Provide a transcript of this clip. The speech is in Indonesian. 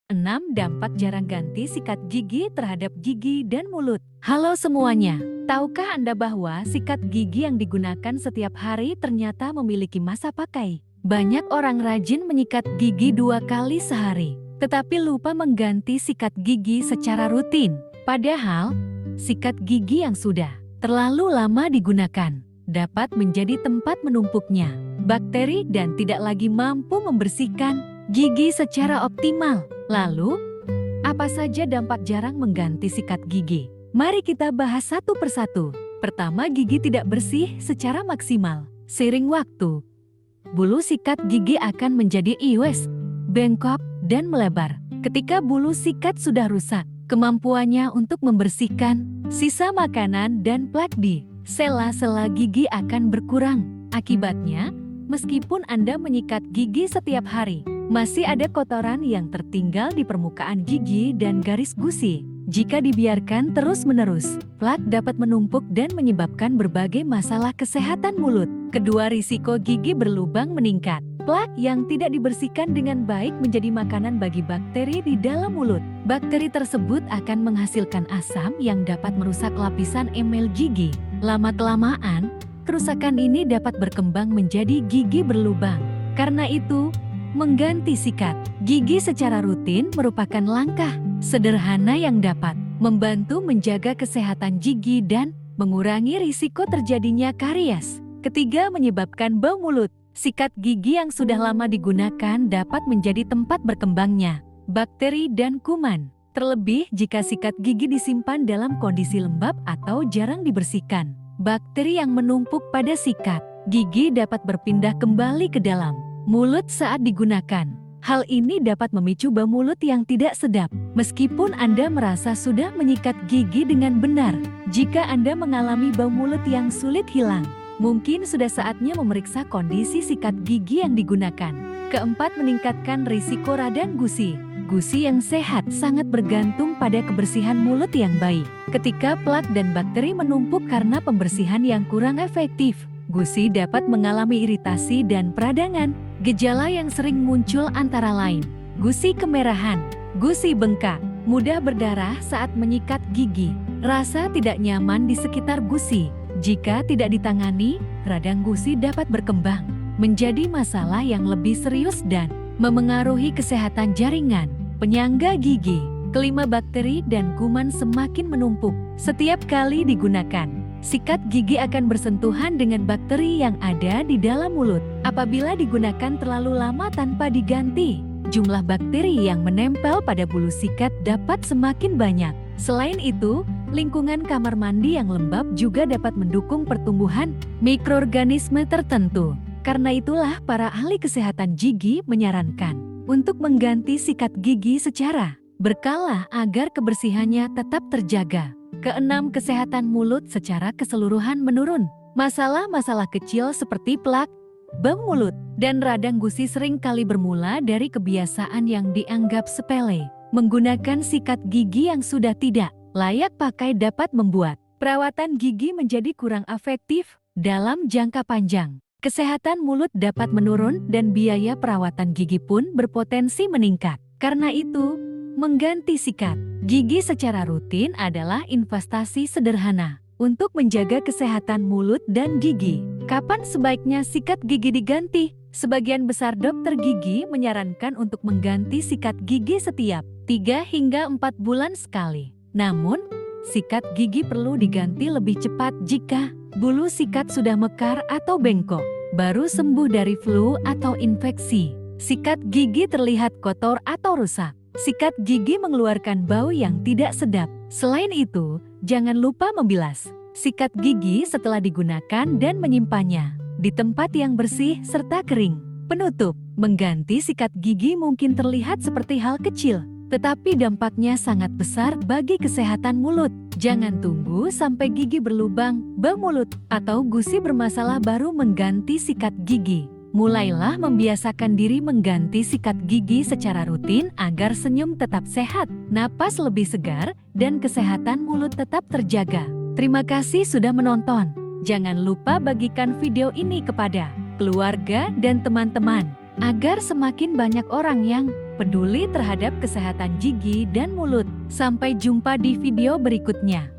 6 dampak jarang ganti sikat gigi terhadap gigi dan mulut. Halo semuanya, tahukah Anda bahwa sikat gigi yang digunakan setiap hari ternyata memiliki masa pakai? Banyak orang rajin menyikat gigi 2 kali sehari, tetapi lupa mengganti sikat gigi secara rutin. Padahal, sikat gigi yang sudah terlalu lama digunakan dapat menjadi tempat menumpuknya bakteri dan tidak lagi mampu membersihkan gigi secara optimal. Lalu, apa saja dampak jarang mengganti sikat gigi? Mari kita bahas satu persatu. Pertama, gigi tidak bersih secara maksimal. Seiring waktu, bulu sikat gigi akan menjadi iwes, bengkok, dan melebar. Ketika bulu sikat sudah rusak, kemampuannya untuk membersihkan sisa makanan dan plak di sela-sela gigi akan berkurang. Akibatnya, meskipun Anda menyikat gigi setiap hari, masih ada kotoran yang tertinggal di permukaan gigi dan garis gusi. Jika dibiarkan terus-menerus, plak dapat menumpuk dan menyebabkan berbagai masalah kesehatan mulut. Kedua, risiko gigi berlubang meningkat. Plak yang tidak dibersihkan dengan baik menjadi makanan bagi bakteri di dalam mulut. Bakteri tersebut akan menghasilkan asam yang dapat merusak lapisan emel gigi. Lama-kelamaan, kerusakan ini dapat berkembang menjadi gigi berlubang. Karena itu, mengganti sikat gigi secara rutin merupakan langkah sederhana yang dapat membantu menjaga kesehatan gigi dan mengurangi risiko terjadinya karies. Ketiga, menyebabkan bau mulut. Sikat gigi yang sudah lama digunakan dapat menjadi tempat berkembangnya bakteri dan kuman. Terlebih jika sikat gigi disimpan dalam kondisi lembab atau jarang dibersihkan. Bakteri yang menumpuk pada sikat gigi dapat berpindah kembali ke dalam mulut saat digunakan. Hal ini dapat memicu bau mulut yang tidak sedap. Meskipun Anda merasa sudah menyikat gigi dengan benar, jika Anda mengalami bau mulut yang sulit hilang, mungkin sudah saatnya memeriksa kondisi sikat gigi yang digunakan. Keempat, meningkatkan risiko radang gusi. Gusi yang sehat sangat bergantung pada kebersihan mulut yang baik. Ketika plak dan bakteri menumpuk karena pembersihan yang kurang efektif, gusi dapat mengalami iritasi dan peradangan. Gejala yang sering muncul antara lain, gusi kemerahan, gusi bengkak, mudah berdarah saat menyikat gigi, rasa tidak nyaman di sekitar gusi. Jika tidak ditangani, radang gusi dapat berkembang menjadi masalah yang lebih serius dan memengaruhi kesehatan jaringan penyangga gigi. Kelima, bakteri dan kuman semakin menumpuk. Setiap kali digunakan, sikat gigi akan bersentuhan dengan bakteri yang ada di dalam mulut. Apabila digunakan terlalu lama tanpa diganti, jumlah bakteri yang menempel pada bulu sikat dapat semakin banyak. Selain itu, lingkungan kamar mandi yang lembab juga dapat mendukung pertumbuhan mikroorganisme tertentu. Karena itulah para ahli kesehatan gigi menyarankan untuk mengganti sikat gigi secara berkala agar kebersihannya tetap terjaga. Keenam, kesehatan mulut secara keseluruhan menurun. Masalah-masalah kecil seperti plak, bau mulut, dan radang gusi sering kali bermula dari kebiasaan yang dianggap sepele. Menggunakan sikat gigi yang sudah tidak layak pakai dapat membuat perawatan gigi menjadi kurang efektif dalam jangka panjang. Kesehatan mulut dapat menurun dan biaya perawatan gigi pun berpotensi meningkat. Karena itu, mengganti sikat gigi secara rutin adalah investasi sederhana untuk menjaga kesehatan mulut dan gigi. Kapan sebaiknya sikat gigi diganti? Sebagian besar dokter gigi menyarankan untuk mengganti sikat gigi setiap 3 hingga 4 bulan sekali. Namun, sikat gigi perlu diganti lebih cepat jika bulu sikat sudah mekar atau bengkok, baru sembuh dari flu atau infeksi. Sikat gigi terlihat kotor atau rusak. Sikat gigi mengeluarkan bau yang tidak sedap. Selain itu, jangan lupa membilas sikat gigi setelah digunakan dan menyimpannya di tempat yang bersih serta kering. Penutup, mengganti sikat gigi mungkin terlihat seperti hal kecil, tetapi dampaknya sangat besar bagi kesehatan mulut. Jangan tunggu sampai gigi berlubang, bau mulut, atau gusi bermasalah baru mengganti sikat gigi. Mulailah membiasakan diri mengganti sikat gigi secara rutin agar senyum tetap sehat, napas lebih segar, dan kesehatan mulut tetap terjaga. Terima kasih sudah menonton. Jangan lupa bagikan video ini kepada keluarga dan teman-teman. agar semakin banyak orang yang peduli terhadap kesehatan gigi dan mulut. Sampai jumpa di video berikutnya.